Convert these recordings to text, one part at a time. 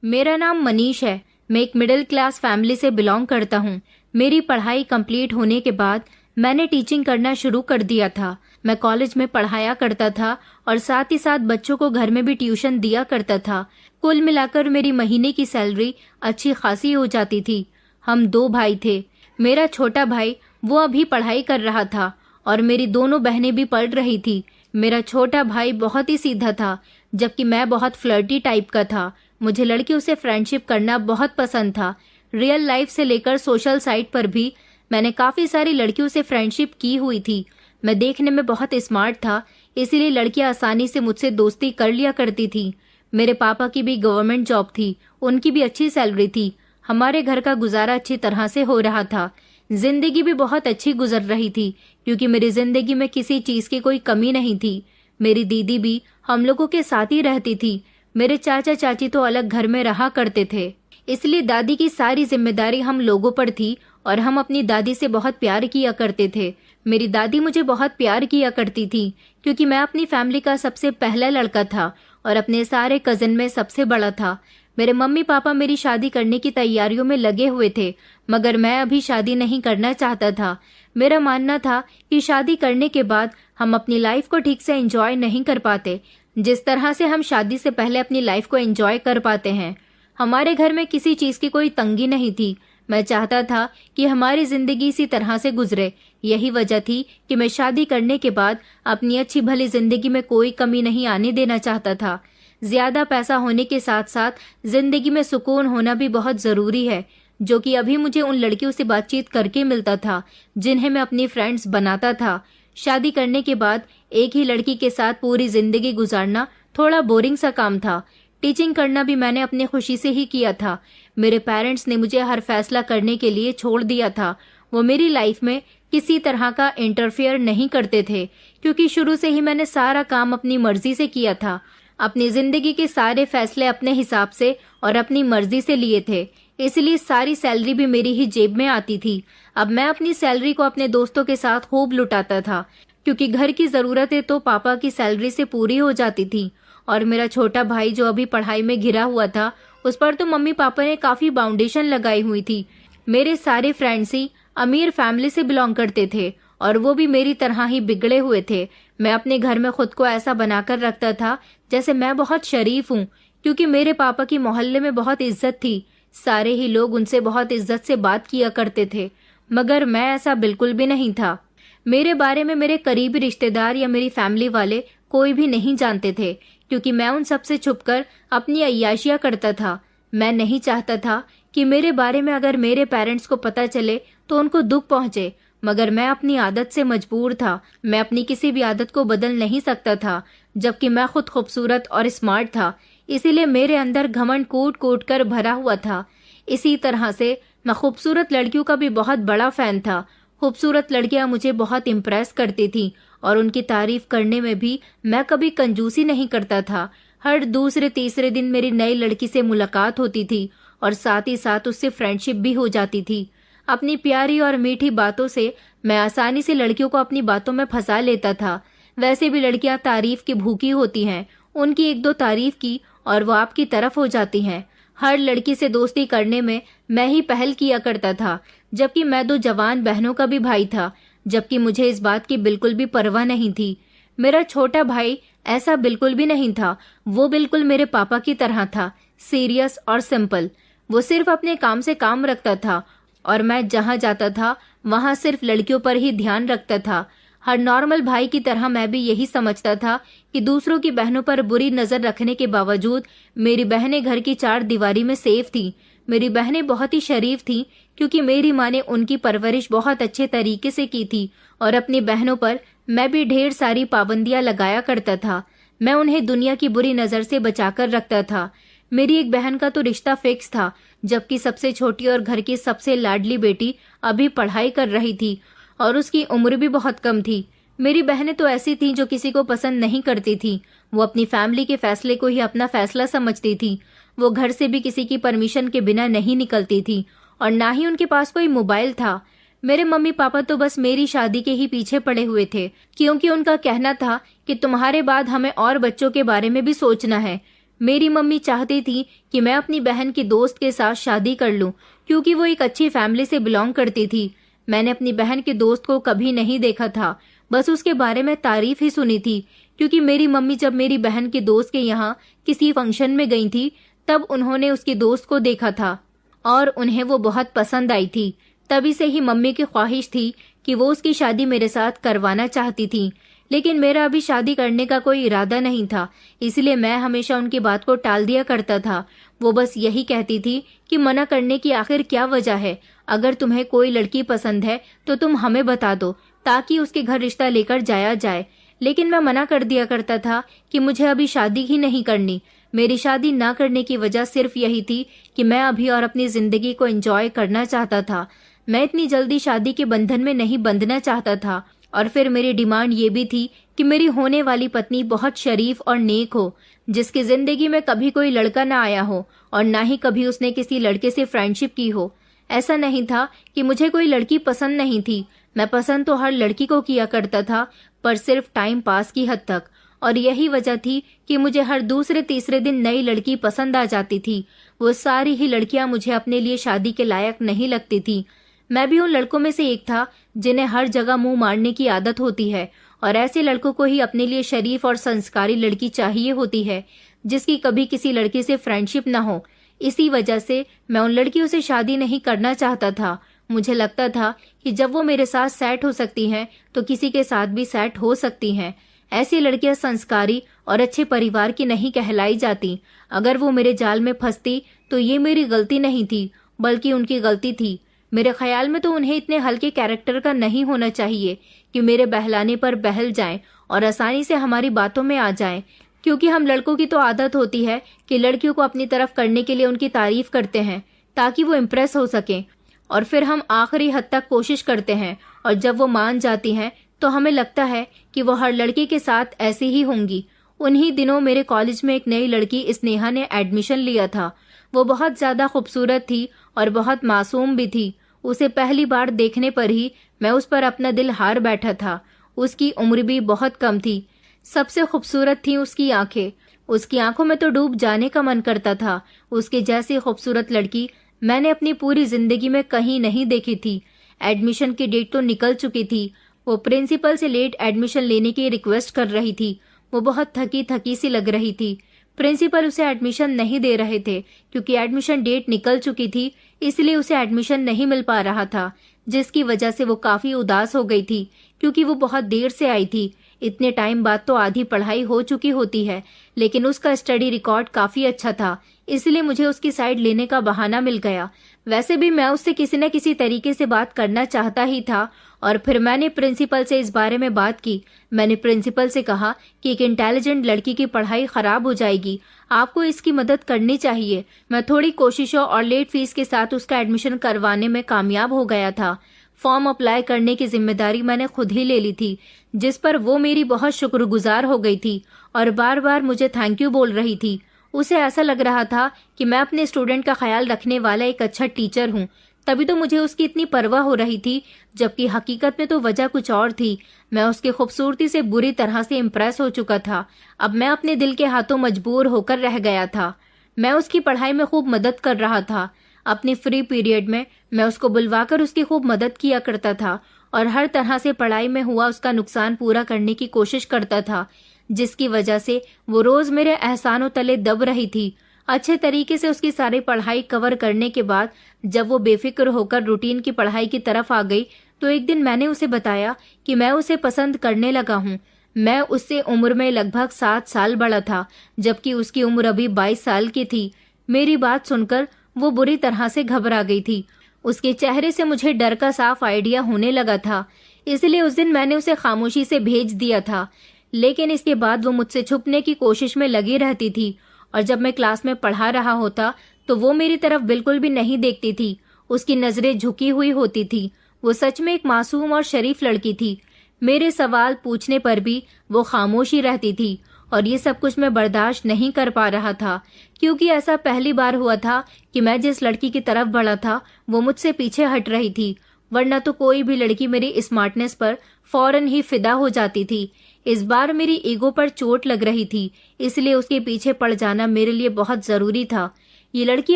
मेरा नाम मनीष है। मैं एक मिडिल क्लास फैमिली से बिलोंग करता हूँ। मेरी पढ़ाई कंप्लीट होने के बाद मैंने टीचिंग करना शुरू कर दिया था। मैं कॉलेज में पढ़ाया करता था और साथ ही साथ बच्चों को घर में भी ट्यूशन दिया करता था। कुल मिलाकर मेरी महीने की सैलरी अच्छी खासी हो जाती थी। हम 2 भाई थे। मेरा छोटा भाई वो अभी पढ़ाई कर रहा था और मेरी दोनों बहनें भी पढ़ रही थी। मेरा छोटा भाई बहुत ही सीधा था, जबकि मैं बहुत फ्लर्टी टाइप का था। मुझे लड़कियों से फ्रेंडशिप करना बहुत पसंद था। रियल लाइफ से लेकर सोशल साइट पर भी मैंने काफी सारी लड़कियों से फ्रेंडशिप की हुई थी। मैं देखने में बहुत स्मार्ट था, इसीलिए लड़कियां आसानी से मुझसे दोस्ती कर लिया करती थी। मेरे पापा की भी गवर्नमेंट जॉब थी, उनकी भी अच्छी सैलरी थी। हमारे घर का गुजारा अच्छी तरह से हो रहा था। जिंदगी भी बहुत अच्छी गुजर रही थी, क्योंकि मेरी जिंदगी में किसी चीज की कोई कमी नहीं थी। मेरी दीदी भी हम लोगों के साथ ही रहती थी। मेरे चाचा चाची तो अलग घर में रहा करते थे, इसलिए दादी की सारी जिम्मेदारी हम लोगों पर थी और हम अपनी दादी से बहुत प्यार किया करते थे। मेरी दादी मुझे बहुत प्यार किया करती थी, क्योंकि मैं अपनी फैमिली का सबसे पहला लड़का था और अपने सारे कजिन में सबसे बड़ा था। मेरे मम्मी पापा मेरी शादी करने की तैयारियों में लगे हुए थे, मगर मैं अभी शादी नहीं करना चाहता था। मेरा मानना था कि शादी करने के बाद हम अपनी लाइफ को ठीक से एंजॉय नहीं कर पाते, जिस तरह से हम शादी से पहले अपनी लाइफ को एंजॉय कर पाते हैं। हमारे घर में किसी चीज की कोई तंगी नहीं थी। मैं चाहता था कि हमारी जिंदगी इसी तरह से गुजरे। यही वजह थी कि मैं शादी करने के बाद अपनी अच्छी भली जिंदगी में कोई कमी नहीं आने देना चाहता था। ज्यादा पैसा होने के साथ साथ जिंदगी में सुकून होना भी बहुत जरूरी है, जो कि अभी मुझे उन लड़कियों से बातचीत करके मिलता था जिन्हें मैं अपनी फ्रेंड्स बनाता था। शादी करने के बाद एक ही लड़की के साथ पूरी जिंदगी गुजारना थोड़ा बोरिंग सा काम था। टीचिंग करना भी मैंने अपनी खुशी से ही किया था। मेरे पेरेंट्स ने मुझे हर फैसला करने के लिए छोड़ दिया था। वो मेरी लाइफ में किसी तरह का इंटरफेयर नहीं करते थे, क्योंकि शुरू से ही मैंने सारा काम अपनी मर्जी से किया था। अपनी जिंदगी के सारे फैसले अपने हिसाब से और अपनी मर्जी से लिए थे, इसलिए सारी सैलरी भी मेरी ही जेब में आती थी। अब मैं अपनी सैलरी को अपने दोस्तों के साथ खूब लुटाता था, क्योंकि घर की जरूरतें तो पापा की सैलरी से पूरी हो जाती थी। और मेरा छोटा भाई जो अभी पढ़ाई में घिरा हुआ था, उस पर तो मम्मी पापा ने काफी बाउंडेशन लगाई हुई थी। मेरे सारे फ्रेंड्स ही अमीर फैमिली से बिलोंग करते थे और वो भी मेरी तरह ही बिगड़े हुए थे। मैं अपने घर में खुद को ऐसा बनाकर रखता था जैसे मैं बहुत शरीफ हूँ, क्योंकि मेरे पापा की मोहल्ले में बहुत इज्जत थी। सारे ही लोग उनसे बहुत इज्जत से बात किया करते थे, मगर मैं ऐसा बिल्कुल भी नहीं था। मेरे बारे में मेरे करीबी रिश्तेदार या मेरी फैमिली वाले कोई भी नहीं जानते थे, क्योंकि मैं उन सबसे छुपकर अपनी अय्याशियां करता था। मैं नहीं चाहता था कि मेरे बारे में अगर मेरे पेरेंट्स को पता चले तो उनको दुख पहुंचे, मगर मैं अपनी आदत से मजबूर था। मैं अपनी किसी भी आदत को बदल नहीं सकता था, जबकि मैं खुद खूबसूरत और स्मार्ट था। इसीलिए मेरे अंदर घमंड कूट कूट कर भरा हुआ था। इसी तरह से मैं खूबसूरत लड़कियों का भी बहुत बड़ा फैन था। खूबसूरत लड़कियां मुझे बहुत इम्प्रेस करती थी और उनकी तारीफ करने में भी मैं कभी कंजूसी नहीं करता था। हर दूसरे तीसरे दिन मेरी नई लड़की से मुलाकात होती थी और साथ ही साथ उससे फ्रेंडशिप भी हो जाती थी। अपनी प्यारी और मीठी बातों से मैं आसानी से लड़कियों को अपनी बातों में फंसा लेता था। वैसे भी लड़कियां तारीफ की भूखी होती हैं, उनकी 1-2 तारीफ की और वो आपकी तरफ हो जाती हैं। हर लड़की से दोस्ती करने में मैं ही पहल किया करता था, जबकि मैं 2 जवान बहनों का भी भाई था, जबकि मुझे इस बात की बिल्कुल भी परवाह नहीं थी। मेरा छोटा भाई ऐसा बिल्कुल भी नहीं था। वो बिल्कुल मेरे पापा की तरह था, सीरियस और सिंपल। वो सिर्फ अपने काम से काम रखता था और मैं जहाँ जाता था वहाँ सिर्फ लड़कियों पर ही ध्यान रखता था। हर नॉर्मल भाई की तरह मैं भी यही समझता था कि दूसरों की बहनों पर बुरी नजर रखने के बावजूद मेरी बहनें घर की 4 दीवारी में सेफ थी। मेरी बहनें बहुत ही शरीफ थीं, क्योंकि मेरी माँ ने उनकी परवरिश बहुत अच्छे तरीके से की थी और अपनी बहनों पर मैं भी ढेर सारी पाबंदियां लगाया करता था। मैं उन्हें दुनिया की बुरी नजर से बचाकर रखता था। मेरी एक बहन का तो रिश्ता फिक्स था, जबकि सबसे छोटी और घर की सबसे लाडली बेटी अभी पढ़ाई कर रही थी और उसकी उम्र भी बहुत कम थी। मेरी बहनें तो ऐसी थीं जो किसी को पसंद नहीं करती थीं। वो अपनी फैमिली के फैसले को ही अपना फैसला समझती थी। वो घर से भी किसी की परमिशन के बिना नहीं निकलती थी और ना ही उनके पास कोई मोबाइल था। मेरे मम्मी पापा तो बस मेरी शादी के ही पीछे पड़े हुए थे, क्योंकि उनका कहना था कि तुम्हारे बाद हमें और बच्चों के बारे में भी सोचना है। मेरी मम्मी चाहती थी कि मैं अपनी बहन की दोस्त के साथ शादी कर लूं, क्योंकि वो एक अच्छी फैमिली से बिलोंग करती थी। मैंने अपनी बहन के दोस्त को कभी नहीं देखा था, बस उसके बारे में तारीफ ही सुनी थी, क्योंकि मेरी मम्मी जब मेरी बहन के दोस्त के यहाँ किसी फंक्शन में गई थी तब उन्होंने उसकी दोस्त को देखा था और उन्हें वो बहुत पसंद आई थी। तभी से ही मम्मी की ख्वाहिश थी कि वो उसकी शादी मेरे साथ करवाना चाहती थी, लेकिन मेरा अभी शादी करने का कोई इरादा नहीं था, इसलिए मैं हमेशा उनकी बात को टाल दिया करता था। वो बस यही कहती थी कि मना करने की आखिर क्या वजह है, अगर तुम्हें कोई लड़की पसंद है तो तुम हमें बता दो ताकि उसके घर रिश्ता लेकर जाया जाए। लेकिन मैं मना कर दिया करता था कि मुझे अभी शादी ही नहीं करनी। मेरी शादी ना करने की वजह सिर्फ यही थी कि मैं अभी और अपनी जिंदगी को एंजॉय करना चाहता था। मैं इतनी जल्दी शादी के बंधन में नहीं बंधना चाहता था, और फिर मेरी डिमांड ये भी थी कि मेरी होने वाली पत्नी बहुत शरीफ और नेक हो, जिसकी जिंदगी में कभी कोई लड़का ना आया हो और ना ही कभी उसने किसी लड़के से फ्रेंडशिप की हो। ऐसा नहीं था कि मुझे कोई लड़की पसंद नहीं थी, मैं पसंद तो हर लड़की को किया करता था, पर सिर्फ टाइम पास की हद तक। और यही वजह थी कि मुझे हर दूसरे तीसरे दिन नई लड़की पसंद आ जाती थी। वो सारी ही लड़कियां मुझे अपने लिए शादी के लायक नहीं लगती थी। मैं भी उन लड़कों में से एक था जिन्हें हर जगह मुंह मारने की आदत होती है, और ऐसे लड़कों को ही अपने लिए शरीफ और संस्कारी लड़की चाहिए होती है, जिसकी कभी किसी लड़के से फ्रेंडशिप ना हो। इसी वजह से मैं उन लड़कियों से शादी नहीं करना चाहता था। मुझे लगता था कि जब वो मेरे साथ सेट हो सकती हैं तो किसी के साथ भी सेट हो सकती हैं। ऐसी लड़कियां संस्कारी और अच्छे परिवार की नहीं कहलाई जाती। अगर वो मेरे जाल में फंसती तो ये मेरी गलती नहीं थी, बल्कि उनकी गलती थी। मेरे ख्याल में तो उन्हें इतने हल्के कैरेक्टर का नहीं होना चाहिए कि मेरे बहलाने पर बहल जाएं और आसानी से हमारी बातों में आ जाएं, क्योंकि हम लड़कों की तो आदत होती है कि लड़कियों को अपनी तरफ करने के लिए उनकी तारीफ करते हैं ताकि वो इम्प्रेस हो सकें, और फिर हम आखिरी हद तक कोशिश करते हैं, और जब वो मान जाती हैं तो हमें लगता है कि वो हर लड़के के साथ ऐसी ही होंगी। उन्हीं दिनों मेरे कॉलेज में एक नई लड़की स्नेहा ने एडमिशन लिया था। वो बहुत ज्यादा खूबसूरत थी और बहुत मासूम भी थी। उसे पहली बार देखने पर ही मैं उस पर अपना दिल हार बैठा था। उसकी उम्र भी बहुत कम थी। सबसे खूबसूरत थी उसकी आंखें। उसकी आंखों में तो डूब जाने का मन करता था। उसकी जैसी खूबसूरत लड़की मैंने अपनी पूरी जिंदगी में कहीं नहीं देखी थी। एडमिशन की डेट तो निकल चुकी थी। वो प्रिंसिपल से लेट एडमिशन लेने की रिक्वेस्ट कर रही थी। वो बहुत थकी थकी सी लग रही थी। प्रिंसिपल उसे एडमिशन नहीं दे रहे थे क्योंकि एडमिशन डेट निकल चुकी थी, इसलिए उसे एडमिशन नहीं मिल पा रहा था, जिसकी वजह से वो काफी उदास हो गई थी क्योंकि वो बहुत देर से आई थी। इतने टाइम बाद तो आधी पढ़ाई हो चुकी होती है, लेकिन उसका स्टडी रिकॉर्ड काफी अच्छा था, इसलिए मुझे उसकी साइड लेने का बहाना मिल गया। वैसे भी मैं उससे किसी न किसी तरीके से बात करना चाहता ही था, और फिर मैंने प्रिंसिपल से इस बारे में बात की। मैंने प्रिंसिपल से कहा कि एक इंटेलिजेंट लड़की की पढ़ाई खराब हो जाएगी, आपको इसकी मदद करनी चाहिए। मैं थोड़ी कोशिशों और लेट फीस के साथ उसका एडमिशन करवाने में कामयाब हो गया था। फॉर्म अप्लाई करने की जिम्मेदारी मैंने खुद ही ले ली थी, जिस पर वो मेरी बहुत शुक्रगुजार हो गई थी और बार बार मुझे थैंक यू बोल रही थी। उसे ऐसा लग रहा था कि मैं अपने स्टूडेंट का ख्याल रखने वाला एक अच्छा टीचर हूँ, तभी तो मुझे उसकी इतनी परवाह हो रही थी, जबकि हकीकत में तो वजह कुछ और थी। मैं उसकी खूबसूरती से बुरी तरह से इम्प्रेस हो चुका था। अब मैं अपने दिल के हाथों मजबूर होकर रह गया था। मैं उसकी पढ़ाई में खूब मदद कर रहा था। अपनी फ्री पीरियड में मैं उसको बुलवाकर उसकी खूब मदद किया करता था और हर तरह से पढ़ाई में हुआ उसका नुकसान पूरा करने की कोशिश करता था, जिसकी वजह से वो रोज मेरे एहसानों तले दब रही थी। अच्छे तरीके से उसकी सारी पढ़ाई कवर करने के बाद जब वो बेफिक्र होकर रूटीन की पढ़ाई की तरफ आ गई, तो एक दिन मैंने उसे बताया कि मैं उसे पसंद करने लगा हूँ। मैं उससे उम्र में लगभग 7 साल बड़ा था, जबकि उसकी उम्र अभी 22 साल की थी। मेरी बात सुनकर वो बुरी तरह से घबरा गई थी। उसके चेहरे से मुझे डर का साफ आइडिया होने लगा था, इसलिए उस दिन मैंने उसे खामोशी से भेज दिया था। लेकिन इसके बाद वो मुझसे छुपने की कोशिश में लगी रहती थी, और जब मैं क्लास में पढ़ा रहा होता तो वो मेरी तरफ बिल्कुल भी नहीं देखती थी। उसकी नजरें झुकी हुई होती थी। वो सच में एक मासूम और शरीफ लड़की थी। मेरे सवाल पूछने पर भी वो खामोशी रहती थी, और ये सब कुछ मैं बर्दाश्त नहीं कर पा रहा था, क्योंकि ऐसा पहली बार हुआ था कि मैं जिस लड़की की तरफ बढ़ा था वो मुझसे पीछे हट रही थी, वरना तो कोई भी लड़की मेरी स्मार्टनेस पर फौरन ही फिदा हो जाती थी। इस बार मेरी ईगो पर चोट लग रही थी, इसलिए उसके पीछे पड़ जाना मेरे लिए बहुत जरूरी था। ये लड़की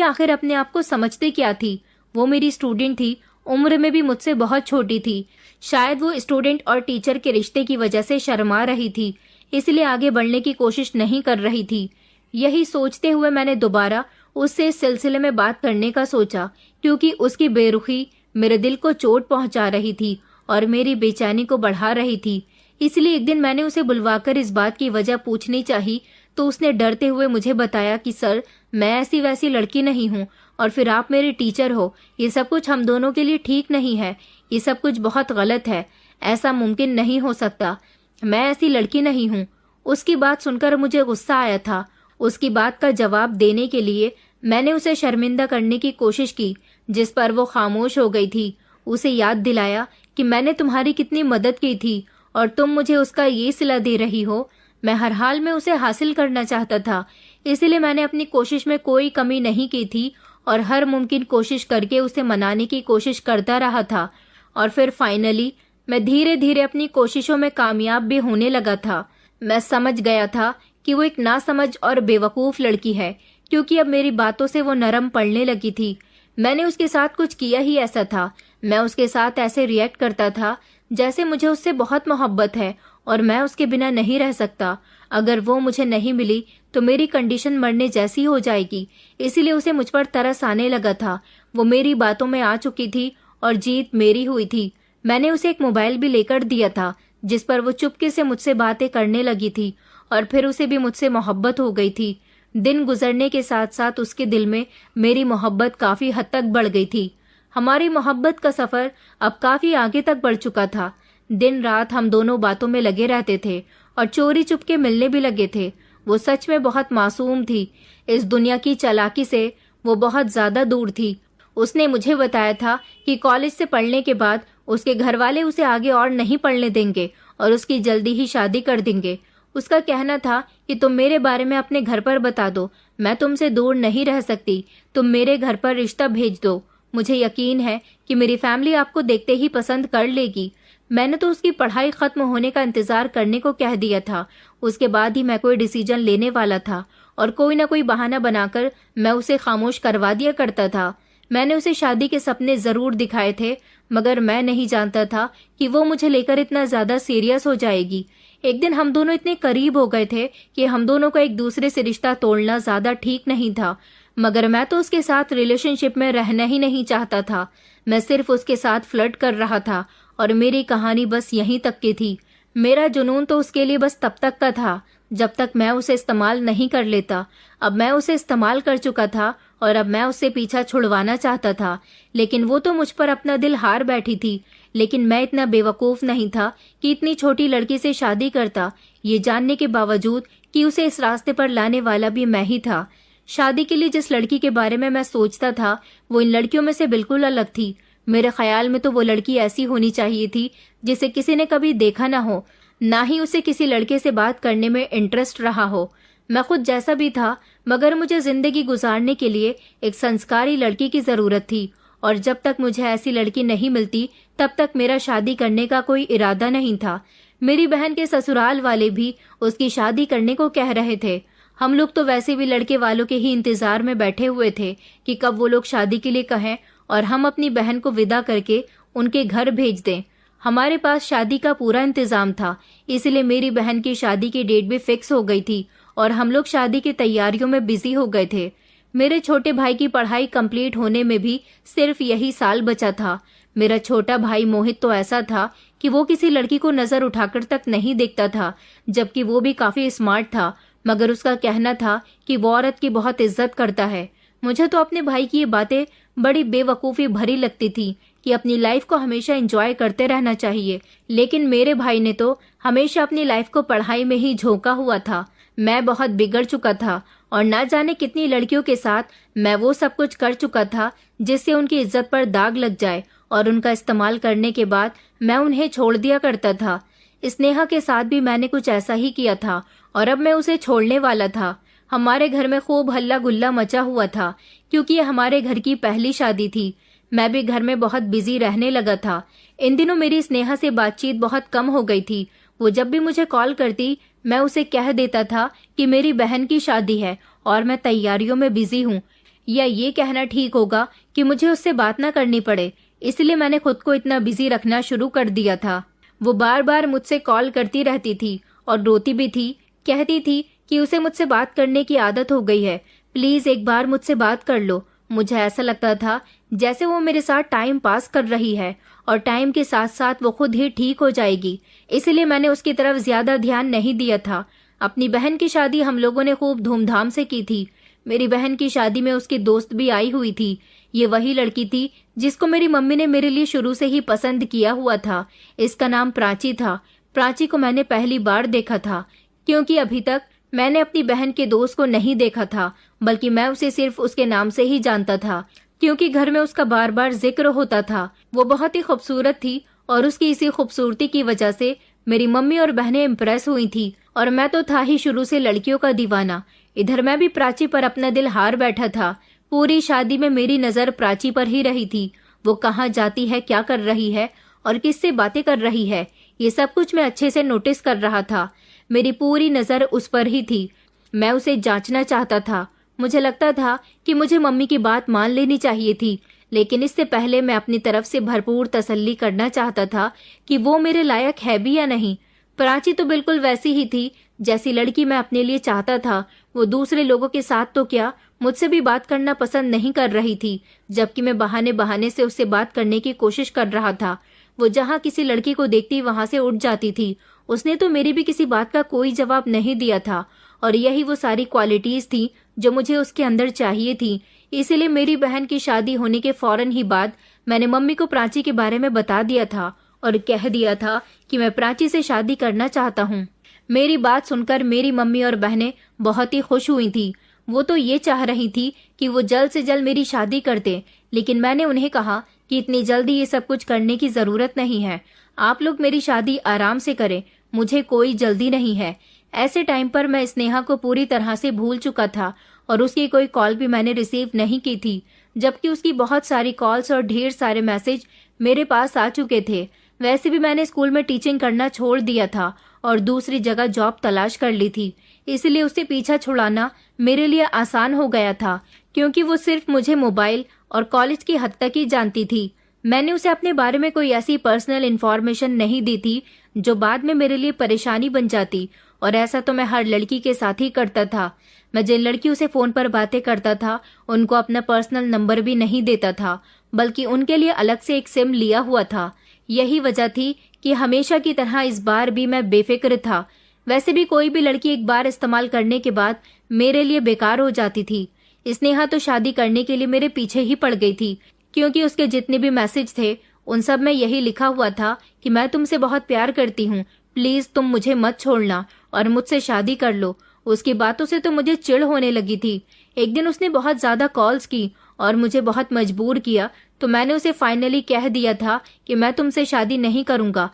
आखिर अपने आप को समझते क्या थी? वो मेरी स्टूडेंट थी, उम्र में भी मुझसे बहुत छोटी थी। शायद वो स्टूडेंट और टीचर के रिश्ते की वजह से शर्मा रही थी, इसलिए आगे बढ़ने की कोशिश नहीं कर रही थी। यही सोचते हुए मैंने दोबारा उससे इस सिलसिले में बात करने का सोचा, क्योंकि उसकी बेरुखी मेरे दिल को चोट पहुंचा रही थी और मेरी बेचैनी को बढ़ा रही थी। इसलिए एक दिन मैंने उसे बुलवाकर इस बात की वजह पूछनी चाही, तो उसने डरते हुए मुझे बताया कि सर, मैं ऐसी वैसी लड़की नहीं हूँ, और फिर आप मेरे टीचर हो। ये सब कुछ हम दोनों के लिए ठीक नहीं है, ये सब कुछ बहुत गलत है, ऐसा मुमकिन नहीं हो सकता, मैं ऐसी लड़की नहीं हूँ। उसकी बात सुनकर मुझे गुस्सा आया था। उसकी बात का जवाब देने के लिए मैंने उसे शर्मिंदा करने की कोशिश की, जिस पर वो खामोश हो गई थी। उसे याद दिलाया कि मैंने तुम्हारी कितनी मदद की थी और तुम मुझे उसका ये सिला दे रही हो। मैं हर हाल में उसे हासिल करना चाहता था, इसलिए मैंने अपनी कोशिश में कोई कमी नहीं की थी और हर मुमकिन कोशिश करके उसे मनाने की कोशिश करता रहा था। और फिर फाइनली मैं धीरे धीरे अपनी कोशिशों में कामयाब भी होने लगा था। मैं समझ गया था कि वो एक नासमझ और बेवकूफ लड़की है, क्योंकि अब मेरी बातों से वो नरम पड़ने लगी थी। मैंने उसके साथ कुछ किया ही ऐसा था। मैं उसके साथ ऐसे रिएक्ट करता था जैसे मुझे उससे बहुत मोहब्बत है और मैं उसके बिना नहीं रह सकता। अगर वो मुझे नहीं मिली तो मेरी कंडीशन मरने जैसी हो जाएगी, इसीलिए उसे मुझ पर तरस आने लगा था। वो मेरी बातों में आ चुकी थी और जीत मेरी हुई थी। मैंने उसे एक मोबाइल भी लेकर दिया था, जिस पर वो चुपके से मुझसे बातें करने लगी थी, और फिर उसे भी मुझसे मोहब्बत हो गई थी। दिन गुजरने के साथ साथ उसके दिल में मेरी मोहब्बत काफी हद तक बढ़ गई थी। हमारी मोहब्बत का सफर अब काफी आगे तक बढ़ चुका था। दिन रात हम दोनों बातों में लगे रहते थे और चोरी चुपके मिलने भी लगे थे। वो सच में बहुत मासूम थी। इस दुनिया की चालाकी से वो बहुत ज्यादा दूर थी। उसने मुझे बताया था कि कॉलेज से पढ़ने के बाद उसके घर वाले उसे आगे और नहीं पढ़ने देंगे और उसकी जल्दी ही शादी कर देंगे। उसका कहना था कि तुम मेरे बारे में अपने घर पर बता दो, मैं तुमसे दूर नहीं रह सकती, तुम मेरे घर पर रिश्ता भेज दो। मुझे यकीन है कि मेरी फैमिली आपको देखते ही पसंद कर लेगी। मैंने तो उसकी पढ़ाई खत्म होने का इंतजार करने को कह दिया था। उसके बाद ही मैं कोई डिसीजन लेने वाला था और कोई ना कोई बहाना बनाकर मैं उसे खामोश करवा दिया करता था। मैंने उसे शादी के सपने जरूर दिखाए थे, मगर मैं नहीं जानता था कि वो मुझे लेकर इतना ज्यादा सीरियस हो जाएगी। एक दिन हम दोनों इतने करीब हो गए थे कि हम दोनों का एक दूसरे से रिश्ता तोड़ना ज्यादा ठीक नहीं था, मगर मैं तो उसके साथ रिलेशनशिप में रहना ही नहीं चाहता था। मैं सिर्फ उसके साथ फ्लर्ट कर रहा था और मेरी कहानी बस यहीं तक की थी। मेरा जुनून तो उसके लिए बस तब तक का था जब तक मैं उसे इस्तेमाल नहीं कर लेता। अब मैं उसे इस्तेमाल कर चुका था और अब मैं उससे पीछा छुड़वाना चाहता था, लेकिन वो तो मुझ पर अपना दिल हार बैठी थी। लेकिन मैं इतना बेवकूफ नहीं था कि इतनी छोटी लड़की से शादी करता, ये जानने के बावजूद कि उसे इस रास्ते पर लाने वाला भी मैं ही था। शादी के लिए जिस लड़की के बारे में मैं सोचता था वो इन लड़कियों में से बिल्कुल अलग थी। मेरे ख्याल में तो वो लड़की ऐसी होनी चाहिए थी जिसे किसी ने कभी देखा ना हो, ना ही उसे किसी लड़के से बात करने में इंटरेस्ट रहा हो। मैं खुद जैसा भी था, मगर मुझे जिंदगी गुजारने के लिए एक संस्कारी लड़की की जरूरत थी, और जब तक मुझे ऐसी लड़की नहीं मिलती तब तक मेरा शादी करने का कोई इरादा नहीं था। मेरी बहन के ससुराल वाले भी उसकी शादी करने को कह रहे थे। हम लोग तो वैसे भी लड़के वालों के ही इंतजार में बैठे हुए थे कि कब वो लोग शादी के लिए कहें और हम अपनी बहन को विदा करके उनके घर भेज दें। हमारे पास शादी का पूरा इंतजाम था, इसलिए मेरी बहन की शादी की डेट भी फिक्स हो गई थी और हम लोग शादी की तैयारियों में बिजी हो गए थे। मेरे छोटे भाई की पढ़ाई कंप्लीट होने में भी सिर्फ यही साल बचा था। मेरा छोटा भाई मोहित तो ऐसा था कि वो किसी लड़की को नजर उठाकर तक नहीं देखता था, जबकि वो भी काफी स्मार्ट था, मगर उसका कहना था कि वो औरत की बहुत इज्जत करता है। मुझे तो अपने भाई की ये बातें बड़ी बेवकूफी भरी लगती थी कि अपनी लाइफ को हमेशा एंजॉय करते रहना चाहिए, लेकिन मेरे भाई ने तो हमेशा अपनी लाइफ को पढ़ाई में ही झोंका हुआ था। मैं बहुत बिगड़ चुका था और ना जाने कितनी लड़कियों के साथ मैं वो सब कुछ कर चुका था जिससे उनकी इज्जत पर दाग लग जाए, और उनका इस्तेमाल करने के बाद मैं उन्हें छोड़ दिया करता था। स्नेहा के साथ भी मैंने कुछ ऐसा ही किया था और अब मैं उसे छोड़ने वाला था। हमारे घर में खूब हल्ला गुल्ला मचा हुआ था क्योंकि ये हमारे घर की पहली शादी थी। मैं भी घर में बहुत बिजी रहने लगा था। इन दिनों मेरी स्नेहा से बातचीत बहुत कम हो गई थी। वो जब भी मुझे कॉल करती मैं उसे कह देता था कि मेरी बहन की शादी है और मैं तैयारियों में बिजी हूँ, या ये कहना ठीक होगा कि मुझे उससे बात ना करनी पड़े, इसलिए मैंने खुद को इतना बिजी रखना शुरू कर दिया था। वो बार बार मुझसे कॉल करती रहती थी और रोती भी थी, कहती थी कि उसे मुझसे बात करने की आदत हो गई है, प्लीज एक बार मुझसे बात कर लो। मुझे ऐसा लगता था जैसे वो मेरे साथ टाइम पास कर रही है और टाइम के साथ साथ वो खुद ही ठीक हो जाएगी, इसलिए मैंने उसकी तरफ ज्यादा ध्यान नहीं दिया था। अपनी बहन की शादी हम लोगों ने खूब धूमधाम से की थी। मेरी बहन की शादी में उसकी दोस्त भी आई हुई थी। ये वही लड़की थी जिसको मेरी मम्मी ने मेरे लिए शुरू से ही पसंद किया हुआ था। इसका नाम प्राची था। प्राची को मैंने पहली बार देखा था, क्योंकि अभी तक मैंने अपनी बहन के दोस्त को नहीं देखा था, बल्कि मैं उसे सिर्फ उसके नाम से ही जानता था, क्योंकि घर में उसका बार बार जिक्र होता था। वो बहुत ही खूबसूरत थी और उसकी इसी खूबसूरती की वजह से मेरी मम्मी और बहनें इम्प्रेस हुई थी, और मैं तो था ही शुरू से लड़कियों का दीवाना। इधर मैं भी प्राची पर अपना दिल हार बैठा था। पूरी शादी में मेरी नजर प्राची पर ही रही थी। वो कहाँ जाती है, क्या कर रही है और किससे बातें कर रही है, ये सब कुछ मैं अच्छे से नोटिस कर रहा था। मेरी पूरी नजर उस पर ही थी। मैं उसे जांचना चाहता था। मुझे लगता था कि मुझे मम्मी की बात मान लेनी चाहिए थी, लेकिन इससे पहले मैं अपनी तरफ से भरपूर तसल्ली करना चाहता था कि वो मेरे लायक है भी या नहीं। प्राची तो बिल्कुल वैसी ही थी जैसी लड़की मैं अपने लिए चाहता था। वो दूसरे लोगों के साथ तो क्या, मुझसे भी बात करना पसंद नहीं कर रही थी, जबकि मैं बहाने बहाने से उससे बात करने की कोशिश कर रहा था। वो जहाँ किसी लड़की को देखती वहां से उठ जाती थी। उसने तो मेरी भी किसी बात का कोई जवाब नहीं दिया था, और यही वो सारी क्वालिटीज थी जो मुझे उसके अंदर चाहिए थी। इसीलिए मेरी बहन की शादी होने के फौरन ही बाद मैंने मम्मी को प्राची के बारे में बता दिया था और कह दिया था कि मैं प्राची से शादी करना चाहता हूँ। मेरी बात सुनकर मेरी मम्मी और बहनें बहुत ही खुश हुई थी। वो तो ये चाह रही थी कि वो जल्द से जल्द मेरी शादी कर दे, लेकिन मैंने उन्हें कहा कि इतनी जल्दी ये सब कुछ करने की जरूरत नहीं है। आप लोग मेरी शादी आराम से करें, मुझे कोई जल्दी नहीं है। ऐसे टाइम पर मैं स्नेहा को पूरी तरह से भूल चुका था और उसकी कोई कॉल भी मैंने रिसीव नहीं की थी, जबकि उसकी बहुत सारी कॉल्स और ढेर सारे मैसेज मेरे पास आ चुके थे। वैसे भी मैंने स्कूल में टीचिंग करना छोड़ दिया था और दूसरी जगह जॉब तलाश कर ली थी, इसलिए उससे पीछा छुड़ाना मेरे लिए आसान हो गया था, क्योंकि वो सिर्फ मुझे मोबाइल और कॉलेज की हद तक ही जानती थी। मैंने उसे अपने बारे में कोई ऐसी पर्सनल इन्फॉर्मेशन नहीं दी थी जो बाद में मेरे लिए परेशानी बन जाती, और ऐसा तो मैं हर लड़की के साथ ही करता था। मैं जिन लड़कियों से फोन पर बातें करता था उनको अपना पर्सनल नंबर भी नहीं देता था, बल्कि उनके लिए अलग से एक सिम लिया हुआ था। यही वजह थी कि हमेशा की तरह इस बार भी मैं बेफिक्र था। वैसे भी कोई भी लड़की एक बार इस्तेमाल करने के बाद मेरे लिए बेकार हो जाती थी। स्नेहा तो शादी करने के लिए मेरे पीछे ही पड़ गई थी, क्योंकि उसके जितने भी मैसेज थे उन सब में यही लिखा हुआ था कि मैं तुमसे बहुत प्यार करती हूँ, प्लीज तुम मुझे मत छोड़ना और मुझसे शादी कर लो। उसकी बातों से तो मुझे चिढ़ होने लगी थी। एक दिन उसने बहुत ज्यादा कॉल्स की और मुझे बहुत मजबूर किया, तो मैंने उसे फाइनली कह दिया था कि मैं तुमसे शादी नहीं करूंगा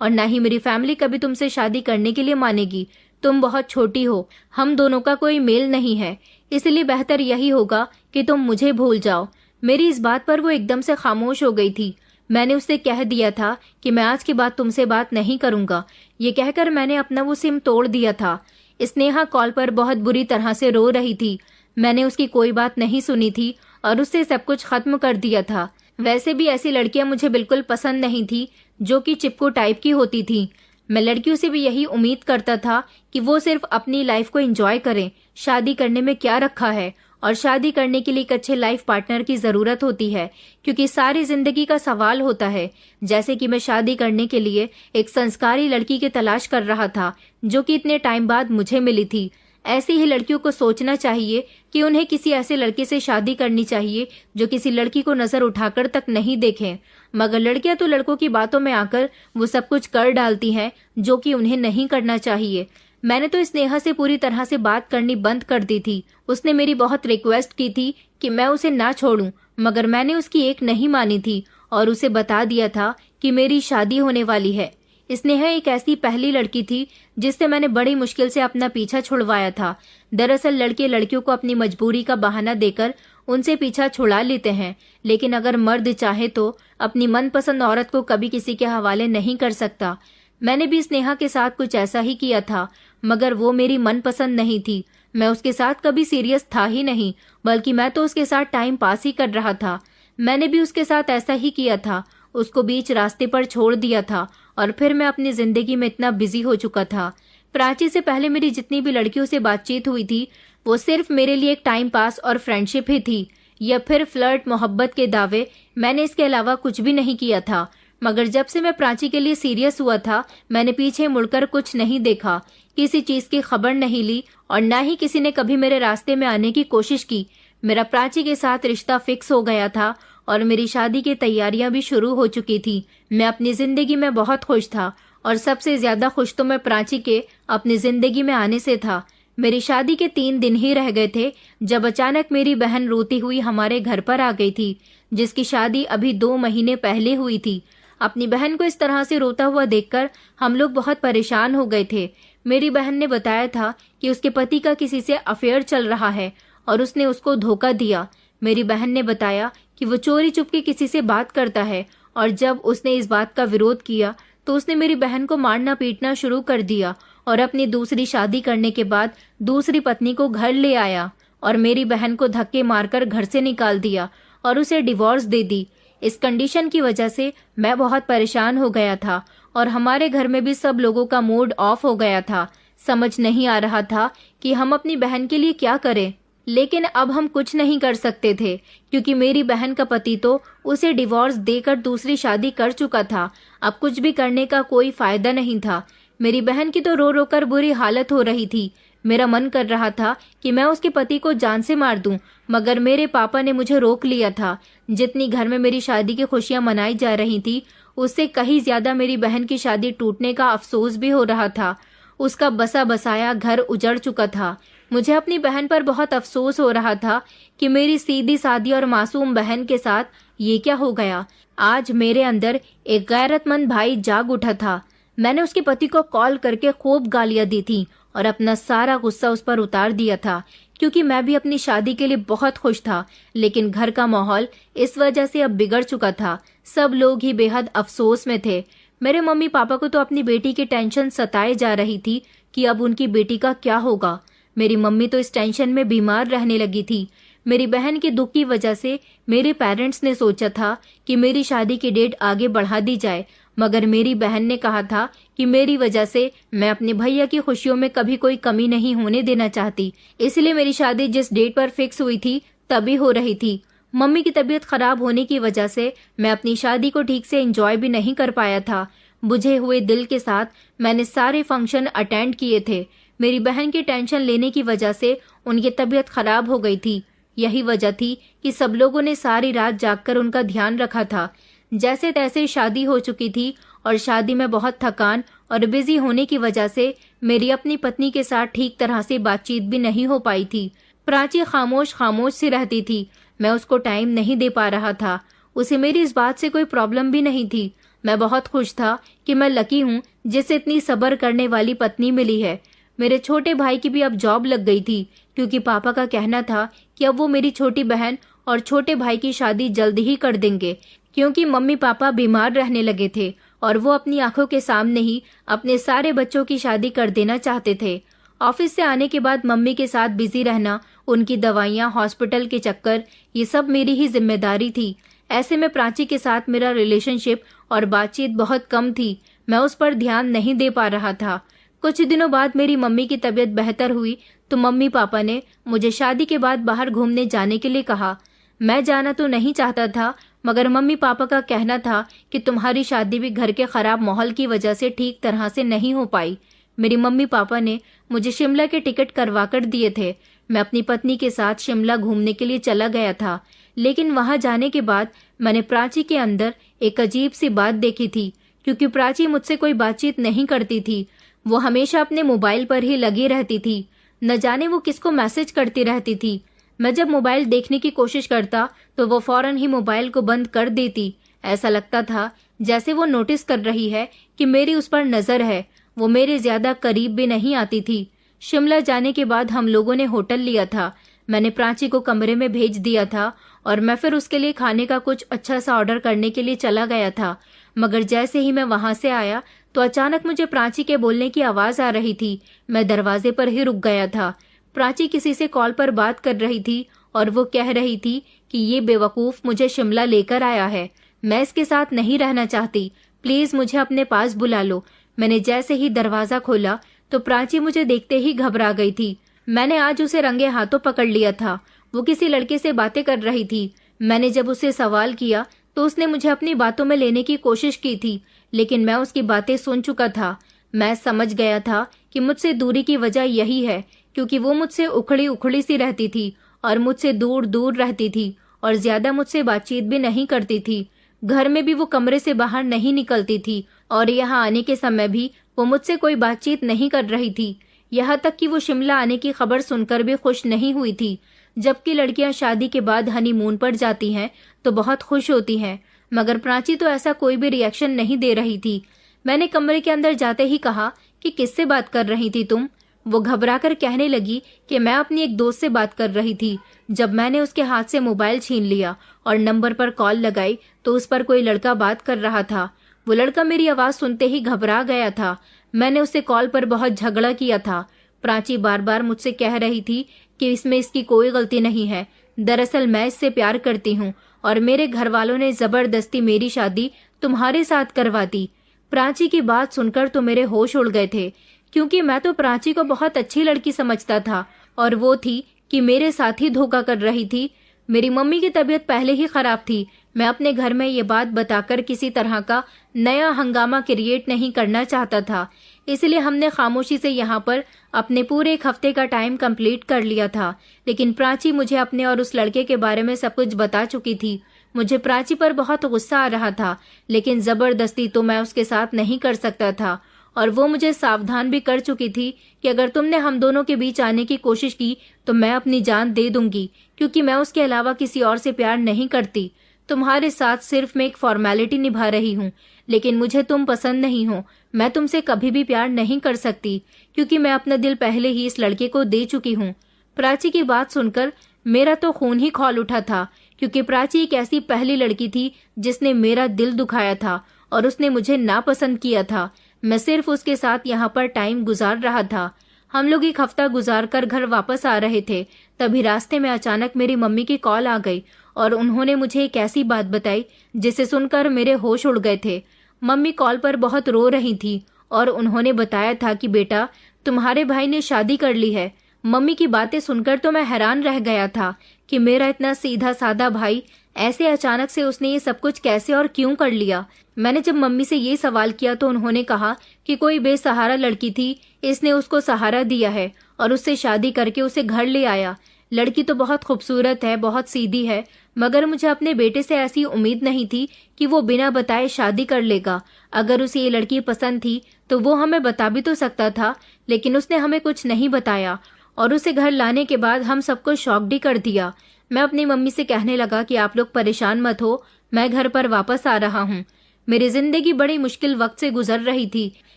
और न ही मेरी फैमिली कभी तुमसे शादी करने के लिए मानेगी। तुम बहुत छोटी हो, हम दोनों का कोई मेल नहीं है, इसलिए बेहतर यही होगा कि तुम मुझे भूल जाओ। मेरी इस बात पर वो एकदम से खामोश हो गई थी। मैंने उससे कह दिया था कि मैं आज के बाद तुमसे बात नहीं करूंगा। ये कहकर मैंने अपना वो सिम तोड़ दिया था। स्नेहा कॉल पर बहुत बुरी तरह से रो रही थी। मैंने उसकी कोई बात नहीं सुनी थी और उससे सब कुछ खत्म कर दिया था। वैसे भी ऐसी लड़कियां मुझे बिल्कुल पसंद नहीं थी जो कि चिपकू टाइप की होती थी। मैं लड़कियों से भी यही उम्मीद करता था कि वो सिर्फ अपनी लाइफ को एंजॉय करें। शादी करने में क्या रखा है, और शादी करने के लिए एक अच्छे लाइफ पार्टनर की जरूरत होती है, क्योंकि सारी जिंदगी का सवाल होता है। जैसे कि मैं शादी करने के लिए एक संस्कारी लड़की की तलाश कर रहा था जो कि इतने टाइम बाद मुझे मिली थी। ऐसी ही लड़कियों को सोचना चाहिए कि उन्हें किसी ऐसे लड़के से शादी करनी चाहिए जो किसी लड़की को नजर उठाकर तक नहीं देखें। मगर लड़कियां तो लड़कों की बातों में आकर वो सब कुछ कर डालती हैं जो कि उन्हें नहीं करना चाहिए। मैंने तो स्नेहा से पूरी तरह से बात करनी बंद कर दी थी। उसने मेरी बहुत रिक्वेस्ट की थी कि मैं उसे ना छोड़ूं, मगर मैंने उसकी एक नहीं मानी थी और उसे बता दिया था कि मेरी शादी होने वाली है। स्नेहा एक ऐसी पहली लड़की थी जिससे मैंने बड़ी मुश्किल से अपना पीछा छुड़वाया था। दरअसल लड़के लड़कियों को अपनी मजबूरी का बहाना देकर उनसे पीछा छुड़ा लेते हैं, लेकिन अगर मर्द चाहे तो अपनी मनपसंद औरत को कभी किसी के हवाले नहीं कर सकता। मैंने भी स्नेहा के साथ कुछ ऐसा ही किया था, मगर वो मेरी मनपसंद नहीं थी। मैं उसके साथ कभी सीरियस था ही नहीं, बल्कि मैं तो उसके साथ टाइम पास ही कर रहा था। मैंने भी उसके साथ ऐसा ही किया था, उसको बीच रास्ते पर छोड़ दिया था और फिर मैं अपनी जिंदगी में इतना बिजी हो चुका था। प्राची से पहले मेरी जितनी भी लड़कियों से बातचीत हुई थी वो सिर्फ मेरे लिए एक टाइम पास और फ्रेंडशिप ही थी, या फिर फ्लर्ट, मोहब्बत के दावे। मैंने इसके अलावा कुछ भी नहीं किया था। मगर जब से मैं प्राची के लिए सीरियस हुआ था, मैंने पीछे मुड़कर कुछ नहीं देखा, किसी चीज की खबर नहीं ली और न ही किसी ने कभी मेरे रास्ते में आने की कोशिश की। मेरा प्राची के साथ रिश्ता फिक्स हो गया था और मेरी शादी की तैयारियां भी शुरू हो चुकी थी। मैं अपनी जिंदगी में बहुत खुश था और सबसे ज्यादा खुश तो मैं प्राची के अपनी जिंदगी में आने से था। मेरी शादी के 3 दिन ही रह गए थे जब अचानक मेरी बहन रोती हुई हमारे घर पर आ गई थी, जिसकी शादी अभी 2 महीने पहले हुई थी। अपनी बहन को इस तरह से रोता हुआ देखकर हम लोग बहुत परेशान हो गए थे। मेरी बहन ने बताया था कि उसके पति का किसी से अफेयर चल रहा है और उसने उसको धोखा दिया। मेरी बहन ने बताया कि वो चोरी चुपके किसी से बात करता है और जब उसने इस बात का विरोध किया तो उसने मेरी बहन को मारना पीटना शुरू कर दिया और अपनी दूसरी शादी करने के बाद दूसरी पत्नी को घर ले आया और मेरी बहन को धक्के मारकर घर से निकाल दिया और उसे डिवोर्स दे दी। इस कंडीशन की वजह से मैं बहुत परेशान हो गया था और हमारे घर में भी सब लोगों का मूड ऑफ हो गया था। समझ नहीं आ रहा था कि हम अपनी बहन के लिए क्या करें, लेकिन अब हम कुछ नहीं कर सकते थे क्योंकि मेरी बहन का पति तो उसे डिवोर्स देकर दूसरी शादी कर चुका था। अब कुछ भी करने का कोई फायदा नहीं था। मेरी बहन की तो रो रो कर बुरी हालत हो रही थी। मेरा मन कर रहा था कि मैं उसके पति को जान से मार दूं, मगर मेरे पापा ने मुझे रोक लिया था। जितनी घर में मेरी शादी की खुशियां मनाई जा रही थी, उससे कहीं ज्यादा मेरी बहन की शादी टूटने का अफसोस भी हो रहा था। उसका बसा बसाया घर उजड़ चुका था। मुझे अपनी बहन पर बहुत अफसोस हो रहा था कि मेरी सीधी सादी और मासूम बहन के साथ ये क्या हो गया। आज मेरे अंदर एक गैरतमंद भाई जाग उठा था। मैंने उसके पति को कॉल करके खूब गालियां दी थी और अपना सारा गुस्सा उस पर उतार दिया था, क्योंकि मैं भी अपनी शादी के लिए बहुत खुश था। लेकिन घर का माहौल इस वजह से अब बिगड़ चुका था। सब लोग ही बेहद अफसोस में थे। मेरे मम्मी पापा को तो अपनी बेटी की टेंशन सताए जा रही थी कि अब उनकी बेटी का क्या होगा। मेरी मम्मी तो इस टेंशन में बीमार रहने लगी थी। मेरी बहन के दुख की वजह से मेरे पेरेंट्स ने सोचा था कि मेरी शादी की डेट आगे बढ़ा दी जाए, मगर मेरी बहन ने कहा था कि मेरी वजह से मैं अपने भैया की खुशियों में कभी कोई कमी नहीं होने देना चाहती, इसलिए मेरी शादी जिस डेट पर फिक्स हुई थी तभी हो रही थी। मम्मी की तबीयत खराब होने की वजह से मैं अपनी शादी को ठीक से एंजॉय भी नहीं कर पाया था। बुझे हुए दिल के साथ मैंने सारे फंक्शन अटेंड किए थे। मेरी बहन की टेंशन लेने की वजह से उनकी तबीयत खराब हो गई थी। यही वजह थी कि सब लोगों ने सारी रात जागकर उनका ध्यान रखा था। जैसे तैसे शादी हो चुकी थी और शादी में बहुत थकान और बिजी होने की वजह से मेरी अपनी पत्नी के साथ ठीक तरह से बातचीत भी नहीं हो पाई थी। प्राची खामोश खामोश सी रहती थी। मैं उसको टाइम नहीं दे पा रहा था। उसे मेरी इस बात से कोई प्रॉब्लम भी नहीं थी। मैं बहुत खुश था कि मैं लकी हूँ जिसे इतनी सब्र करने वाली पत्नी मिली है। मेरे छोटे भाई की भी अब जॉब लग गई थी, क्योंकि पापा का कहना था कि अब वो मेरी छोटी बहन और छोटे भाई की शादी जल्द ही कर देंगे, क्योंकि मम्मी पापा बीमार रहने लगे थे और वो अपनी आंखों के सामने ही अपने सारे बच्चों की शादी कर देना चाहते थे। ऑफिस से आने के बाद मम्मी के साथ बिजी रहना, उनकी दवाइयाँ, हॉस्पिटल के चक्कर, ये सब मेरी ही जिम्मेदारी थी। ऐसे में प्राची के साथ मेरा रिलेशनशिप और बातचीत बहुत कम थी। मैं उस पर ध्यान नहीं दे पा रहा था। कुछ दिनों बाद मेरी मम्मी की तबीयत बेहतर हुई तो मम्मी पापा ने मुझे शादी के बाद बाहर घूमने जाने के लिए कहा। मैं जाना तो नहीं चाहता था, मगर मम्मी पापा का कहना था कि तुम्हारी शादी भी घर के खराब माहौल की वजह से ठीक तरह से नहीं हो पाई। मेरी मम्मी पापा ने मुझे शिमला के टिकट करवा कर दिए थे। मैं अपनी पत्नी के साथ शिमला घूमने के लिए चला गया था, लेकिन वहां जाने के बाद मैंने प्राची के अंदर एक अजीब सी बात देखी थी, क्योंकि प्राची मुझसे कोई बातचीत नहीं करती थी। वो हमेशा अपने मोबाइल पर ही लगी रहती थी। न जाने वो किसको मैसेज करती रहती थी। मैं जब मोबाइल देखने की कोशिश करता तो वो फौरन ही मोबाइल को बंद कर देती। ऐसा लगता था जैसे वो नोटिस कर रही है कि मेरी उस पर नजर है। वो मेरे ज्यादा करीब भी नहीं आती थी। शिमला जाने के बाद हम लोगों ने होटल लिया था। मैंने प्राची को कमरे में भेज दिया था और मैं फिर उसके लिए खाने का कुछ अच्छा सा ऑर्डर करने के लिए चला गया था। मगर जैसे ही मैं वहां से आया तो अचानक मुझे प्राची के बोलने की आवाज आ रही थी। मैं दरवाजे पर ही रुक गया था। प्राची किसी से कॉल पर बात कर रही थी और वो कह रही थी कि ये बेवकूफ मुझे शिमला लेकर आया है, मैं इसके साथ नहीं रहना चाहती, प्लीज मुझे अपने पास बुला लो। मैंने जैसे ही दरवाजा खोला तो प्राची मुझे देखते ही घबरा गई थी। मैंने आज उसे रंगे हाथों पकड़ लिया था। वो किसी लड़के से बातें कर रही थी। मैंने जब उससे सवाल किया तो उसने मुझे अपनी बातों में लेने की कोशिश की थी, लेकिन मैं उसकी बातें सुन चुका था। मैं समझ गया था कि मुझसे दूरी की वजह यही है, क्योंकि वो मुझसे उखड़ी उखड़ी सी रहती थी और मुझसे दूर दूर रहती थी और ज्यादा मुझसे बातचीत भी नहीं करती थी। घर में भी वो कमरे से बाहर नहीं निकलती थी और यहाँ आने के समय भी वो मुझसे कोई बातचीत नहीं कर रही थी। यहाँ तक कि वो शिमला आने की खबर सुनकर भी खुश नहीं हुई थी। जबकि लड़कियां शादी के बाद हनीमून पर जाती हैं तो बहुत खुश होती हैं, मगर प्राची तो ऐसा कोई भी रिएक्शन नहीं दे रही थी। मैंने कमरे के अंदर जाते ही कहा कि किससे बात कर रही थी तुम? वो घबराकर कहने लगी कि मैं अपनी एक दोस्त से बात कर रही थी। जब मैंने उसके हाथ से मोबाइल छीन लिया और नंबर पर कॉल लगाई तो उस पर कोई लड़का बात कर रहा था। वो लड़का मेरी आवाज सुनते ही घबरा गया था। मैंने उससे कॉल पर बहुत झगड़ा किया था। प्राची बार बार मुझसे कह रही थी कि इसमें इसकी कोई गलती नहीं है, दरअसल मैं इससे प्यार करती हूँ और मेरे घर वालों ने जबरदस्ती मेरी शादी तुम्हारे साथ करवा दी। प्राची की बात सुनकर तो मेरे होश उड़ गए थे, क्योंकि मैं तो प्राची को बहुत अच्छी लड़की समझता था और वो थी कि मेरे साथ ही धोखा कर रही थी। मेरी मम्मी की तबीयत पहले ही खराब थी। मैं अपने घर में ये बात बताकर किसी तरह का नया हंगामा क्रिएट नहीं करना चाहता था, इसलिए हमने खामोशी से यहाँ पर अपने पूरे एक हफ्ते का टाइम कंप्लीट कर लिया था। लेकिन प्राची मुझे अपने और उस लड़के के बारे में सब कुछ बता चुकी थी। मुझे प्राची पर बहुत गुस्सा आ रहा था, लेकिन जबरदस्ती तो मैं उसके साथ नहीं कर सकता था और वो मुझे सावधान भी कर चुकी थी कि अगर तुमने हम दोनों के बीच आने की कोशिश की तो मैं अपनी जान दे दूंगी, क्योंकि मैं उसके अलावा किसी और से प्यार नहीं करती। तुम्हारे साथ सिर्फ मैं एक फॉर्मेलिटी निभा रही हूँ, लेकिन मुझे तुम पसंद नहीं हो। मैं तुमसे कभी भी प्यार नहीं कर सकती, क्योंकि मैं अपना दिल पहले ही इस लड़के को दे चुकी हूँ। प्राची की बात सुनकर मेरा तो खून ही खौल उठा था, क्योंकि प्राची एक ऐसी पहली लड़की थी जिसने मेरा दिल दुखाया था और उसने मुझे नापसंद किया था। मैं सिर्फ उसके साथ यहाँ पर टाइम गुजार रहा था। हम लोग एक हफ्ता गुजार कर घर वापस आ रहे थे, तभी रास्ते में अचानक मेरी मम्मी की कॉल आ गई और उन्होंने मुझे एक ऐसी बात बताई जिसे सुनकर मेरे होश उड़ गए थे। मम्मी कॉल पर बहुत रो रही थी और उन्होंने बताया था कि बेटा, तुम्हारे भाई ने शादी कर ली है। मम्मी की बातें सुनकर तो मैं हैरान रह गया था कि मेरा इतना सीधा साधा भाई ऐसे अचानक से उसने ये सब कुछ कैसे और क्यों कर लिया। मैंने जब मम्मी से ये सवाल किया तो उन्होंने कहा कि कोई बेसहारा लड़की थी, इसने उसको सहारा दिया है और उससे शादी करके उसे घर ले आया। लड़की तो बहुत खूबसूरत है, बहुत सीधी है, मगर मुझे अपने बेटे से ऐसी उम्मीद नहीं थी कि वो बिना बताए शादी कर लेगा। अगर उसे ये लड़की पसंद थी तो वो हमें बता भी तो सकता था, लेकिन उसने हमें कुछ नहीं बताया और उसे घर लाने के बाद हम सबको शॉक्ड ही कर दिया। मैं अपनी मम्मी से कहने लगा कि आप लोग परेशान मत हो, मैं घर पर वापस आ रहा हूँ। मेरी जिंदगी बड़ी मुश्किल वक्त से गुजर रही थी।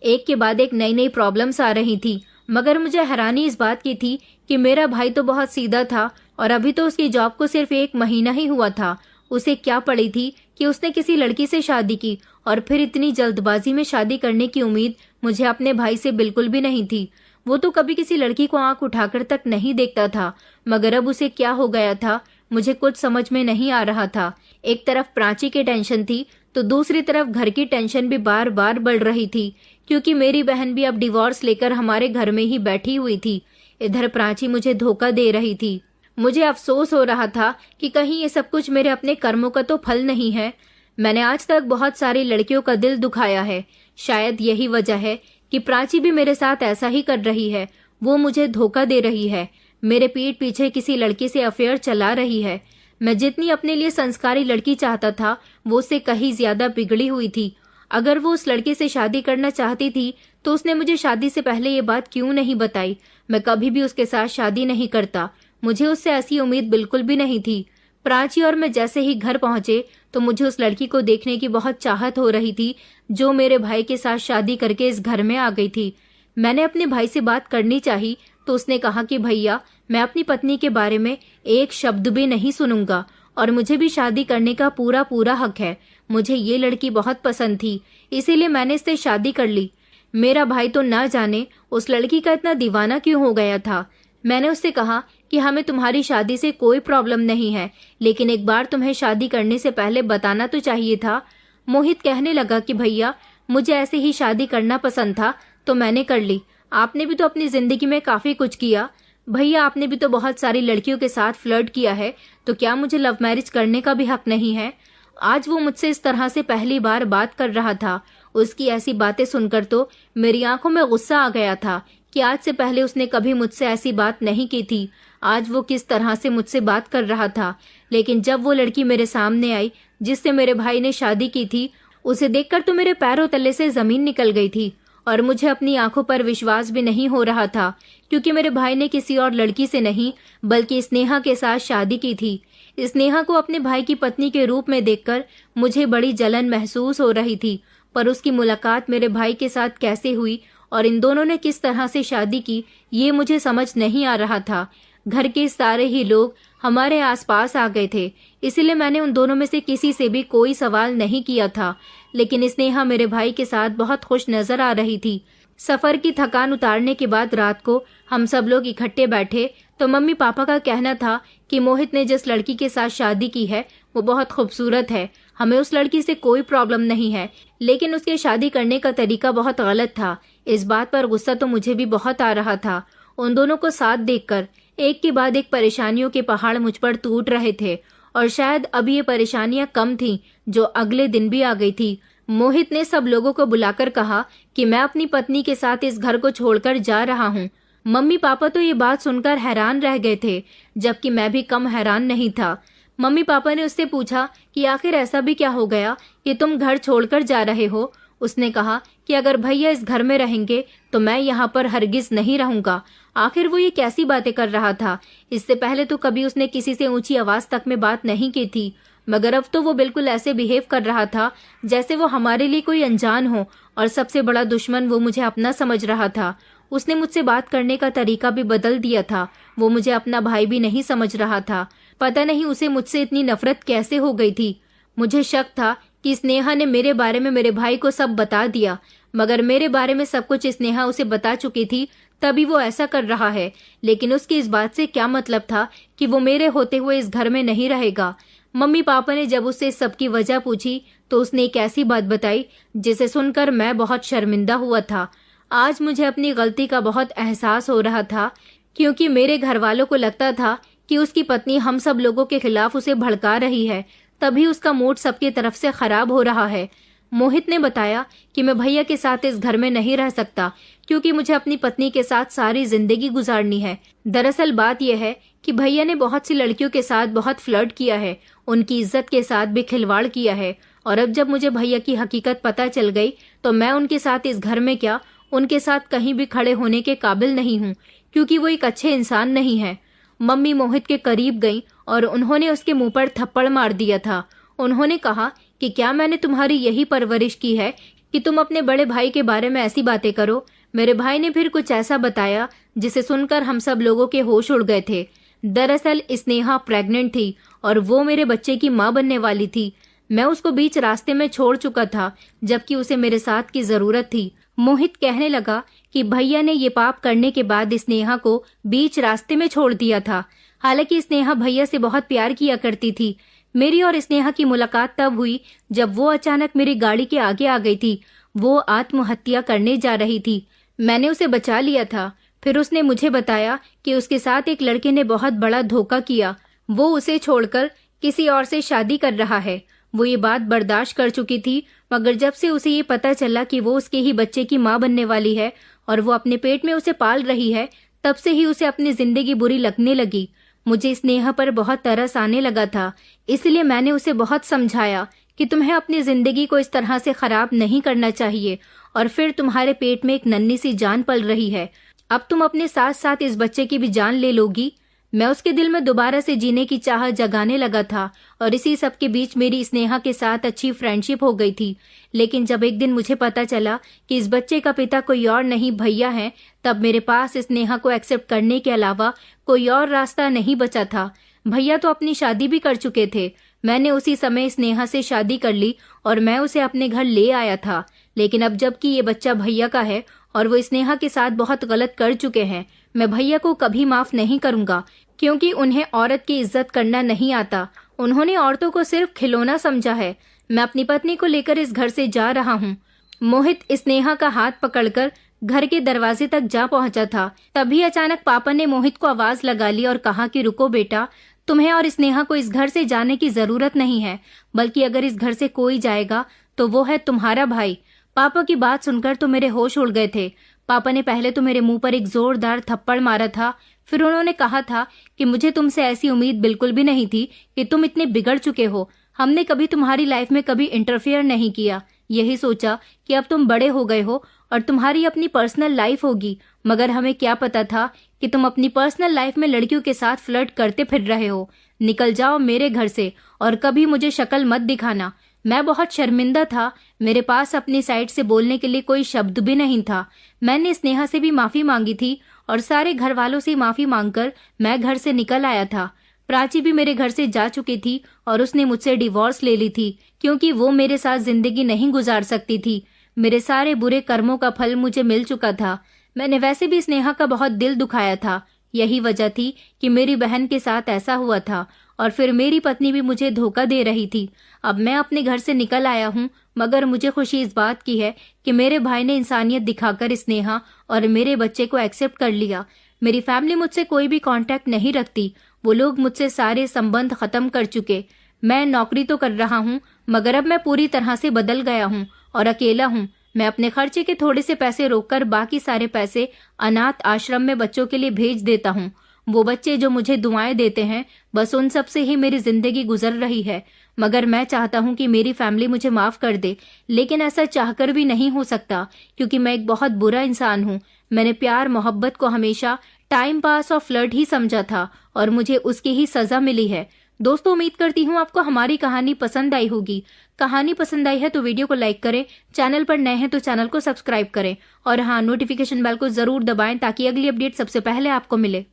एक के बाद एक नई नई प्रॉब्लम्स आ रही थी, मगर मुझे हैरानी इस बात की थी कि मेरा भाई तो बहुत सीधा था और अभी तो उसकी जॉब को सिर्फ 1 महीना ही हुआ था। उसे क्या पड़ी थी कि उसने किसी लड़की से शादी की और फिर इतनी जल्दबाजी में शादी करने की उम्मीद मुझे अपने भाई से बिल्कुल भी नहीं थी। वो तो कभी किसी लड़की को आंख उठाकर तक नहीं देखता था, मगर अब उसे क्या हो गया था मुझे कुछ समझ में नहीं आ रहा था। एक तरफ प्राची की टेंशन थी तो दूसरी तरफ घर की टेंशन भी बार बार बढ़ रही थी, क्योंकि मेरी बहन भी अब डिवोर्स लेकर हमारे घर में ही बैठी हुई थी। इधर प्राची मुझे धोखा दे रही थी। मुझे अफसोस हो रहा था कि कहीं ये सब कुछ मेरे अपने कर्मों का तो फल नहीं है। मैंने आज तक बहुत सारी लड़कियों का दिल दुखाया है, शायद यही वजह है कि प्राची भी मेरे साथ ऐसा ही कर रही है। वो मुझे धोखा दे रही है, मेरे पीठ पीछे किसी लड़की से अफेयर चला रही है। मैं जितनी अपने लिए संस्कारी लड़की चाहता था वो उससे कहीं ज्यादा बिगड़ी हुई थी। अगर वो उस लड़के से शादी करना चाहती थी तो उसने मुझे शादी से पहले ये बात क्यों नहीं बताई। मैं कभी भी उसके साथ शादी नहीं करता, मुझे उससे ऐसी उम्मीद बिल्कुल भी नहीं थी। प्राची और मैं जैसे ही घर पहुंचे तो मुझे उस लड़की को देखने की बहुत चाहत हो रही थी जो मेरे भाई के साथ शादी करके इस घर में आ गई थी। मैंने अपने भाई से बात करनी चाहिए तो उसने कहा कि भैया, मैं अपनी पत्नी के बारे में एक शब्द भी नहीं सुनूंगा और मुझे भी शादी करने का पूरा पूरा हक है। मुझे ये लड़की बहुत पसंद थी, इसीलिए मैंने इससे शादी कर ली। मेरा भाई तो ना जाने उस लड़की का इतना दीवाना क्यों हो गया था। मैंने उससे कहा कि हमें तुम्हारी शादी से कोई प्रॉब्लम नहीं है, लेकिन एक बार तुम्हें शादी करने से पहले बताना तो चाहिए था। मोहित कहने लगा कि भैया, मुझे ऐसे ही शादी करना पसंद था तो मैंने कर ली। आपने भी तो अपनी जिंदगी में काफी कुछ किया। भैया, आपने भी तो बहुत सारी लड़कियों के साथ फ्लर्ट किया है, तो क्या मुझे लव मैरिज करने का भी हक नहीं है? आज वो मुझसे इस तरह से पहली बार बात कर रहा था। उसकी ऐसी बातें सुनकर तो मेरी आंखों में गुस्सा आ गया था कि आज से पहले उसने कभी मुझसे ऐसी बात नहीं की थी। आज वो किस तरह से मुझसे बात कर रहा था। लेकिन जब वो लड़की मेरे सामने आई जिससे मेरे भाई ने शादी की थी, उसे देखकर तो मेरे पैरों तले से जमीन निकल गई थी और मुझे अपनी आंखों पर विश्वास भी नहीं हो रहा था, क्योंकि मेरे भाई ने किसी और लड़की से नहीं बल्कि स्नेहा के साथ शादी की थी। स्नेहा को अपने भाई की पत्नी के रूप में देखकर मुझे बड़ी जलन महसूस हो रही थी, पर उसकी मुलाकात मेरे भाई के साथ कैसे हुई और इन दोनों ने किस तरह से शादी की, ये मुझे समझ नहीं आ रहा था। घर के सारे ही लोग हमारे आसपास आ गए थे, इसलिए मैंने उन दोनों में से किसी से भी कोई सवाल नहीं किया था। लेकिन स्नेहा मेरे भाई के साथ बहुत खुश नजर आ रही थी। सफर की थकान उतारने के बाद रात को हम सब लोग इकट्ठे बैठे तो मम्मी पापा का कहना था कि मोहित ने जिस लड़की के साथ शादी की है वो बहुत खूबसूरत है, हमें उस लड़की से कोई प्रॉब्लम नहीं है, लेकिन उसके शादी करने का तरीका बहुत गलत था। इस बात पर गुस्सा तो मुझे भी बहुत आ रहा था। उन दोनों को साथ देखकर एक के बाद एक परेशानियों के पहाड़ मुझ पर टूट रहे थे, और शायद अब ये परेशानियां कम थीं जो अगले दिन भी आ गई थी। मोहित ने सब लोगों को बुलाकर कहा कि मैं अपनी पत्नी के साथ इस घर को छोड़कर जा रहा हूँ। मम्मी पापा तो ये बात सुनकर हैरान रह गए थे, जबकि मैं भी कम हैरान नहीं था। मम्मी पापा ने उससे पूछा कि आखिर ऐसा भी क्या हो गया कि तुम घर छोड़कर जा रहे हो। उसने कहा कि अगर भैया इस घर में रहेंगे तो मैं यहाँ पर हरगिज नहीं रहूंगा। आखिर वो ये कैसी बातें कर रहा था? इससे पहले तो कभी उसने किसी से ऊंची आवाज तक में बात नहीं की थी, मगर अब तो वो बिल्कुल ऐसे बिहेव कर रहा था जैसे वो हमारे लिए कोई अनजान हो और सबसे बड़ा दुश्मन वो मुझे अपना समझ रहा था। उसने मुझसे बात करने का तरीका भी बदल दिया था। वो मुझे अपना भाई भी नहीं समझ रहा था। पता नहीं उसे मुझसे इतनी नफरत कैसे हो गई थी। मुझे शक था कि स्नेहा ने मेरे बारे में मेरे भाई को सब बता दिया, मगर मेरे बारे में सब कुछ स्नेहा उसे बता चुकी थी, तभी वो ऐसा कर रहा है। लेकिन उसकी इस बात से क्या मतलब था कि वो मेरे होते हुए इस घर में नहीं रहेगा? मम्मी पापा ने जब उससे सबकी वजह पूछी तो उसने एक ऐसी बात बताई जिसे सुनकर मैं बहुत शर्मिंदा हुआ था। आज मुझे अपनी गलती का बहुत एहसास हो रहा था, क्योंकि मेरे घर वालों को लगता था कि उसकी पत्नी हम सब लोगों के खिलाफ उसे भड़का रही है, तभी उसका मूड सबकी तरफ से खराब हो रहा है। मोहित ने बताया कि मैं भैया के साथ इस घर में नहीं रह सकता, क्योंकि मुझे अपनी पत्नी के साथ सारी जिंदगी गुजारनी है। दरअसल बात यह है कि भैया ने बहुत सी लड़कियों के साथ बहुत फ्लर्ट किया है, उनकी इज्जत के साथ भी खिलवाड़ किया है, और अब जब मुझे भैया की हकीकत पता चल गई तो मैं उनके साथ इस घर में क्या, उनके साथ कहीं भी खड़े होने के काबिल नहीं हूँ, क्योंकि वो एक अच्छे इंसान नहीं है। मम्मी मोहित के करीब गईं और उन्होंने उसके मुंह पर थप्पड़ मार दिया था। उन्होंने कहा कि क्या मैंने तुम्हारी यही परवरिश की है कि तुम अपने बड़े भाई के बारे में ऐसी बातें करो? मेरे भाई ने फिर कुछ ऐसा बताया जिसे सुनकर हम सब लोगों के होश उड़ गए थे। दरअसल स्नेहा प्रेग्नेंट थी और वो मेरे बच्चे की मां बनने वाली थी। मैं उसको बीच रास्ते में छोड़ चुका था, जबकि उसे मेरे साथ की जरूरत थी। मोहित कहने लगा कि भैया ने ये पाप करने के बाद स्नेहा को बीच रास्ते में छोड़ दिया था। हालांकि स्नेहा भैया से बहुत प्यार किया करती थी। मेरी और स्नेहा की मुलाकात तब हुई जब वो अचानक मेरी गाड़ी के आगे आ गई थी। वो आत्महत्या करने जा रही थी। मैंने उसे बचा लिया था। फिर उसने मुझे बताया कि उसके साथ एक लड़के ने बहुत बड़ा धोखा किया। वो उसे छोड़कर किसी और से शादी कर रहा है। वो ये बात बर्दाश्त कर चुकी थी, मगर जब से उसे ये पता चला कि वो उसके ही बच्चे की मां बनने वाली है और वो अपने पेट में उसे पाल रही है, तब से ही उसे अपनी जिंदगी बुरी लगने लगी। मुझे स्नेहा पर बहुत तरस आने लगा था, इसलिए मैंने उसे बहुत समझाया कि तुम्हें अपनी जिंदगी को इस तरह से खराब नहीं करना चाहिए। और फिर तुम्हारे पेट में एक नन्ही सी जान पल रही है, अब तुम अपने साथ साथ इस बच्चे की भी जान ले लोगी। मैं उसके दिल में दोबारा से जीने की चाह जगाने लगा था, और इसी सब के बीच मेरी स्नेहा के साथ अच्छी फ्रेंडशिप हो गई थी। लेकिन जब एक दिन मुझे पता चला कि इस बच्चे का पिता कोई और नहीं भैया है, तब मेरे पास स्नेहा को एक्सेप्ट करने के अलावा कोई और रास्ता नहीं बचा था। भैया तो अपनी शादी भी कर चुके थे। मैंने उसी समय स्नेहा से शादी कर ली और मैं उसे अपने घर ले आया था। लेकिन अब जबकि ये बच्चा भैया का है और वो स्नेहा के साथ बहुत गलत कर चुके हैं, मैं भैया को कभी माफ नहीं करूंगा, क्योंकि उन्हें औरत की इज्जत करना नहीं आता। उन्होंने औरतों को सिर्फ खिलौना समझा है। मैं अपनी पत्नी को लेकर इस घर से जा रहा हूँ। मोहित स्नेहा का हाथ पकड़कर घर के दरवाजे तक जा पहुंचा था। तभी अचानक पापा ने मोहित को आवाज लगा ली और कहा कि रुको बेटा, तुम्हें और स्नेहा को इस घर से जाने की जरूरत नहीं है, बल्कि अगर इस घर से कोई जाएगा तो वो है तुम्हारा भाई। पापा की बात सुनकर तो मेरे होश उड़ गए थे। पापा ने पहले तो मेरे मुंह पर एक जोरदार थप्पड़ मारा था, फिर उन्होंने कहा था कि मुझे तुमसे ऐसी उम्मीद बिल्कुल भी नहीं थी कि तुम इतने बिगड़ चुके हो। हमने कभी तुम्हारी लाइफ में कभी इंटरफेयर नहीं किया। यही सोचा कि अब तुम बड़े हो गए हो और तुम्हारी अपनी पर्सनल लाइफ होगी, मगर हमें क्या पता था कि तुम अपनी पर्सनल लाइफ में लड़कियों के साथ फ्लर्ट करते फिर रहे हो। निकल जाओ मेरे घर से और कभी मुझे शक्ल मत दिखाना। मैं बहुत शर्मिंदा था। मेरे पास अपनी साइड से बोलने के लिए कोई शब्द भी नहीं था। मैंने स्नेहा से भी माफी मांगी थी और सारे घर वालों से माफी मांगकर मैं घर से निकल आया था। प्राची भी मेरे घर से जा चुकी थी और उसने मुझसे डिवोर्स ले ली थी, क्योंकि वो मेरे साथ जिंदगी नहीं गुजार सकती थी। मेरे सारे बुरे कर्मों का फल मुझे मिल चुका था। मैंने वैसे भी स्नेहा का बहुत दिल दुखाया था। यही वजह थी कि मेरी बहन के साथ ऐसा हुआ था और फिर मेरी पत्नी भी मुझे धोखा दे रही थी। अब मैं अपने घर से निकल आया हूँ, मगर मुझे खुशी इस बात की है कि मेरे भाई ने इंसानियत दिखाकर स्नेहा और मेरे बच्चे को एक्सेप्ट कर लिया। मेरी फैमिली मुझसे कोई भी कांटेक्ट नहीं रखती। वो लोग मुझसे सारे संबंध खत्म कर चुके। मैं नौकरी तो कर रहा हूँ, मगर अब मैं पूरी तरह से बदल गया हूँ और अकेला हूँ। मैं अपने खर्चे के थोड़े से पैसे रोककर बाकी सारे पैसे अनाथ आश्रम में बच्चों के लिए भेज देता हूँ। वो बच्चे जो मुझे दुआएं देते हैं, बस उन सब से ही मेरी जिंदगी गुजर रही है। मगर मैं चाहता हूँ कि मेरी फैमिली मुझे माफ कर दे, लेकिन ऐसा चाहकर भी नहीं हो सकता, क्योंकि मैं एक बहुत बुरा इंसान हूँ। मैंने प्यार मोहब्बत को हमेशा टाइम पास और फ्लर्ट ही समझा था और मुझे उसकी ही सजा मिली है। दोस्तों, उम्मीद करती हूँ आपको हमारी कहानी पसंद आई होगी। कहानी पसंद आई है तो वीडियो को लाइक करें, चैनल पर नए हैं तो चैनल को सब्सक्राइब करें और हाँ, नोटिफिकेशन बेल को जरूर दबाएं ताकि अगली अपडेट सबसे पहले आपको मिले।